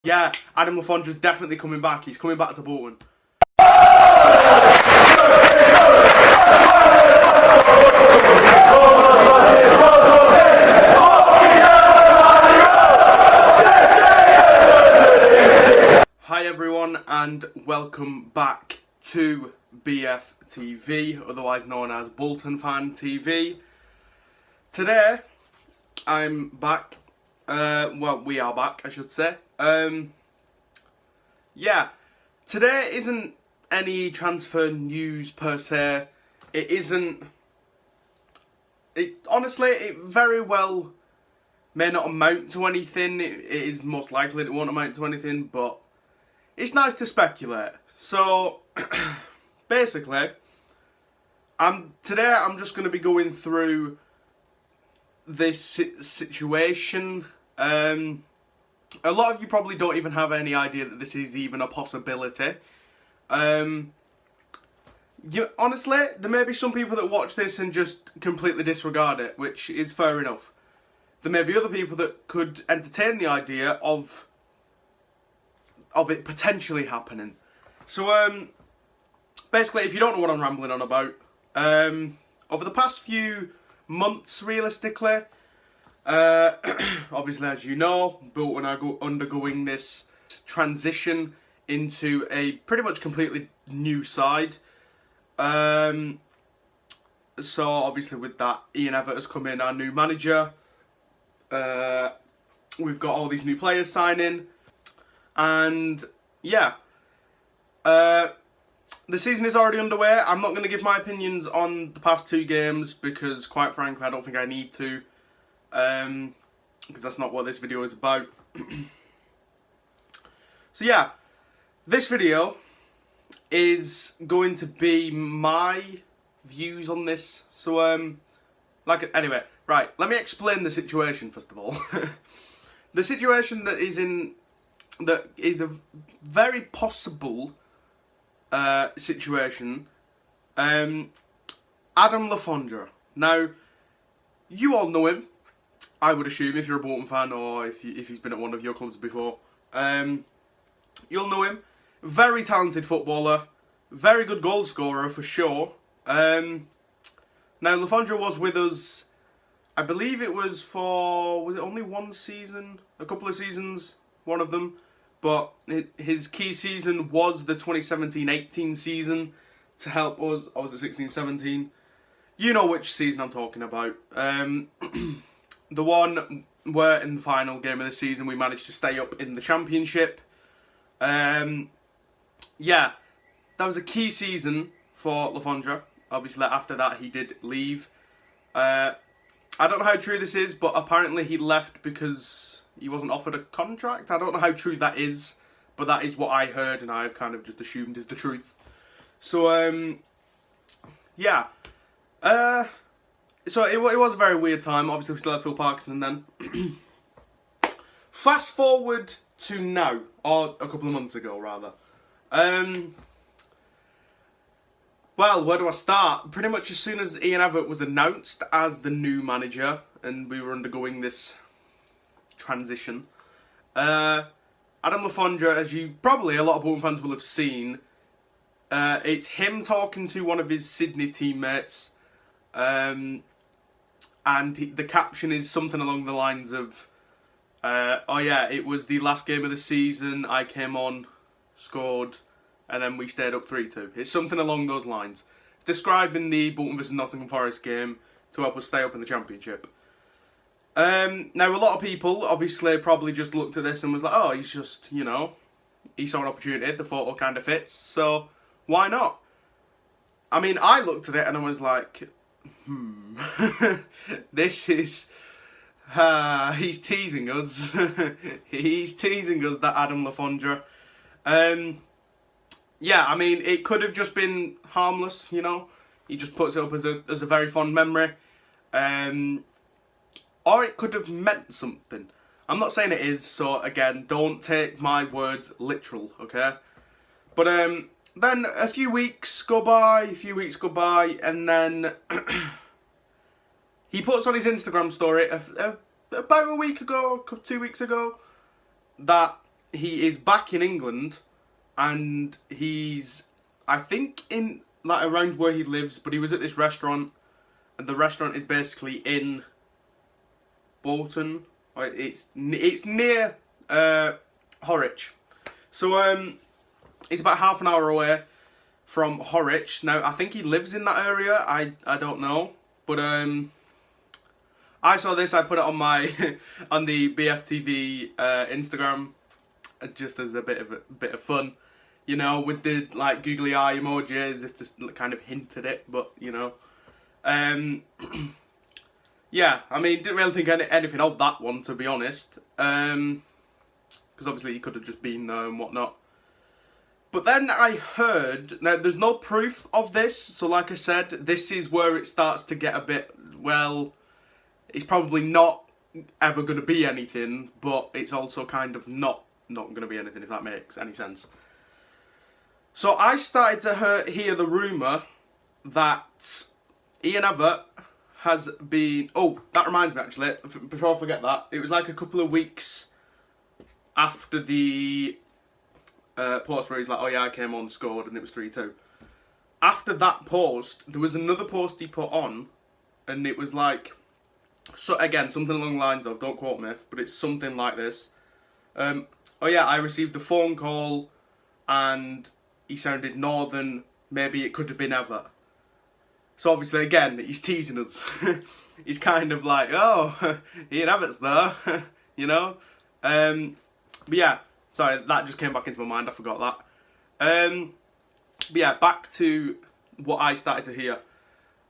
Yeah, Adam Fondre's definitely coming back. He's coming back to Bolton. Hi everyone and welcome back to BF TV, otherwise known as Bolton Fan TV. Today I'm back. Well, we are back, I should say. Yeah, today isn't any transfer news per se. It isn't. Honestly, it very well may not amount to anything. It is most likely it won't amount to anything, but it's nice to speculate. So, basically, today I'm just going to be going through this situation. A lot of you probably don't even have any idea that this is even a possibility. Honestly, there may be some people that watch this and just completely disregard it, which is fair enough. There may be other people that could entertain the idea of it potentially happening. So, basically, if you don't know what I'm rambling on about, over the past few months, realistically, obviously, as you know, Bolton are undergoing this transition into a pretty much completely new side. So obviously with that, Ian Evatt has come in, our new manager. We've got all these new players signing, and yeah, the season is already underway. I'm not going to give my opinions on the past two games because, quite frankly, I don't think I need to. Because that's not what this video is about. So yeah, this video is going to be my views on this. So anyway, right, let me explain the situation first of all. The situation that is a very possible situation. Adam Fondre. Now, you all know him, I would assume, if you're a Bolton fan or if he's been at one of your clubs before. You'll know him. Very talented footballer. Very good goal scorer for sure. Now, Fondre was with us, I believe it was for, was it only one season? A couple of seasons, one of them. But his key season was the 2017-18 season to help us, or was it 16-17? You know which season I'm talking about. The one where in the final game of the season we managed to stay up in the championship. Yeah, that was a key season for Fondre. Obviously after that he did leave. I don't know how true this is, but apparently he left because he wasn't offered a contract. I don't know how true that is, but that is what I heard and I've kind of just assumed is the truth. So, yeah. So it was a very weird time. Obviously, we still had Phil Parkinson then. Fast forward to now, or a couple of months ago, rather. Well, where do I start? Pretty much as soon as Ian Evatt was announced as the new manager, and we were undergoing this transition, Adam Fondre, as you probably a lot of Bolton fans will have seen, it's him talking to one of his Sydney teammates. And the caption is something along the lines of, oh yeah, it was the last game of the season, I came on, scored, and then we stayed up 3-2. It's something along those lines. It's describing the Bolton vs Nottingham Forest game to help us stay up in the championship. Now, a lot of people, obviously, probably just looked at this and was like, oh, he's just, you know, he saw an opportunity, the photo kind of fits, so why not? I mean, I looked at it and I was like, this is, he's teasing us. He's teasing us, that Adam Fondre. Yeah, I mean, it could have just been harmless, you know. He just puts it up as a very fond memory. Or it could have meant something. I'm not saying it is, so again, don't take my words literal, okay? But then a few weeks go by, and then he puts on his Instagram story about a week ago, 2 weeks ago, that he is back in England, and he's, I think, in like around where he lives, but he was at this restaurant, and the restaurant is basically in Bolton. It's near Horwich. So it's about half an hour away from Horwich. Now I think he lives in that area. I don't know, but I saw this. I put it on my on the BFTV Instagram, just as a bit of fun, you know, with the like googly eye emojis. It just kind of hinted it, but you know, yeah. I mean, didn't really think anything of that one, to be honest, because obviously he could have just been there and whatnot. But then I heard, now there's no proof of this, so like I said, this is where it starts to get a bit, well, it's probably not ever going to be anything, but it's also kind of not going to be anything, if that makes any sense. So I started to hear the rumour that Ian Evatt has been... Oh, that reminds me actually, before I forget that, it was like a couple of weeks after the post where he's like, oh yeah, I came on, scored, and it was 3-2. After that post, there was another post he put on, and it was like... So again, something along the lines of, don't quote me, but it's something like this. Oh yeah, I received a phone call and he sounded northern, maybe it could have been Evatt. So obviously again, he's teasing us. He's kind of like, oh, Ian Evatt's there, you know. But yeah, sorry, that just came back into my mind, I forgot that. But yeah, back to what I started to hear.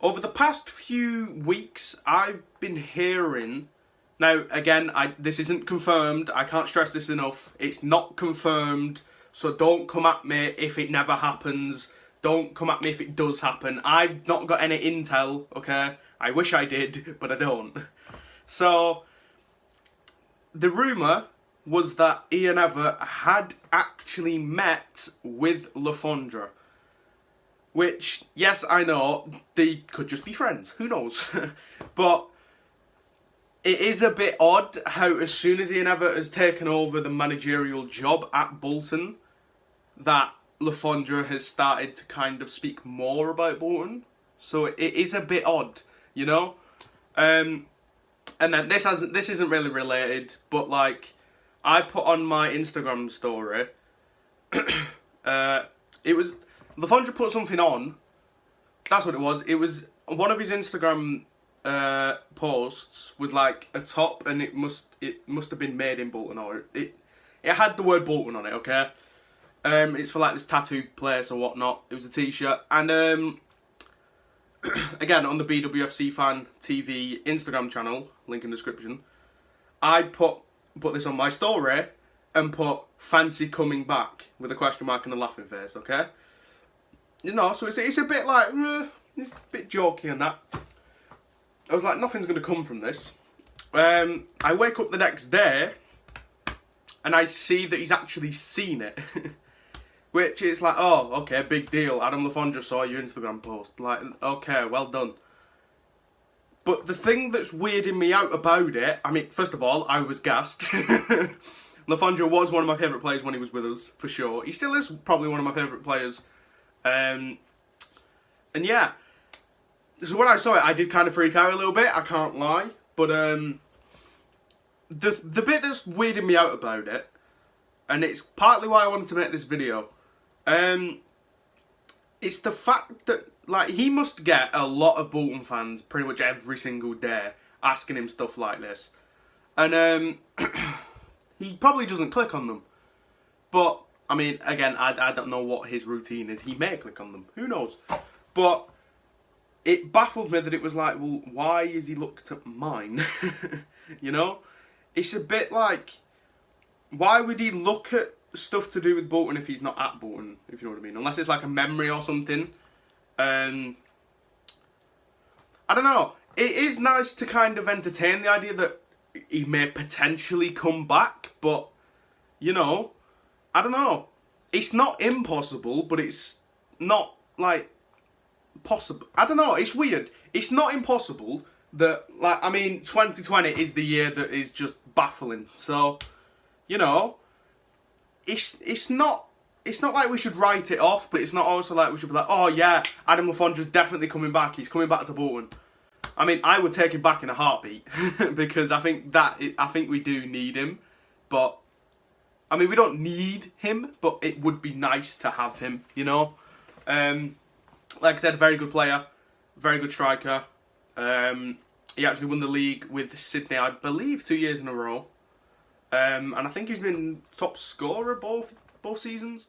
Over the past few weeks, I've been hearing... Now, again, this isn't confirmed. I can't stress this enough. It's not confirmed, so don't come at me if it never happens. Don't come at me if it does happen. I've not got any intel, okay? I wish I did, but I don't. So, the rumour was that Ian Evatt had actually met with Fondre. Which, yes, I know, they could just be friends. Who knows? But it is a bit odd how as soon as Ian Evatt has taken over the managerial job at Bolton, that Fondre has started to kind of speak more about Bolton. So it is a bit odd, you know? And then this isn't really related, but like, I put on my Instagram story, it was... Fondre put something on. That's what it was. It was one of his Instagram posts was like a top, and it must have been made in Bolton, or it had the word Bolton on it. Okay, it's for like this tattoo place or whatnot. It was a T-shirt, and again on the BWFC Fan TV Instagram channel, link in the description. I put this on my story and put "fancy coming back" with a question mark and a laughing face. Okay. You know, so it's a bit like, it's a bit jokey and that. I was like, nothing's going to come from this. I wake up the next day, and I see that he's actually seen it. Which is like, oh, okay, big deal. Adam Fondre saw your Instagram post. Like, okay, well done. But the thing that's weirding me out about it, I mean, first of all, I was gassed. Fondre was one of my favourite players when he was with us, for sure. He still is probably one of my favourite players. And yeah, so when I saw it, I did kind of freak out a little bit, I can't lie. But the bit that's weirding me out about it, and it's partly why I wanted to make this video, it's the fact that, like, he must get a lot of Bolton fans pretty much every single day asking him stuff like this. And he probably doesn't click on them. But I mean, again, I don't know what his routine is. He may click on them. Who knows? But it baffled me that it was like, well, why has he looked at mine? You know? It's a bit like, why would he look at stuff to do with Bolton if he's not at Bolton, if you know what I mean? Unless it's like a memory or something. I don't know. It is nice to kind of entertain the idea that he may potentially come back, but, you know... I don't know. It's not impossible, but it's not, like, possible. I don't know. It's weird. It's not impossible that, like, I mean, 2020 is the year that is just baffling. So, you know, it's not like we should write it off, but it's not also like we should be like, oh yeah, Adam Lafondre's definitely coming back. He's coming back to Bolton. I mean, I would take him back in a heartbeat because I think we do need him, but I mean we don't need him, but it would be nice to have him, you know. Like I said, very good player, very good striker. He actually won the league with Sydney, I believe, 2 years in a row, and I think he's been top scorer both seasons.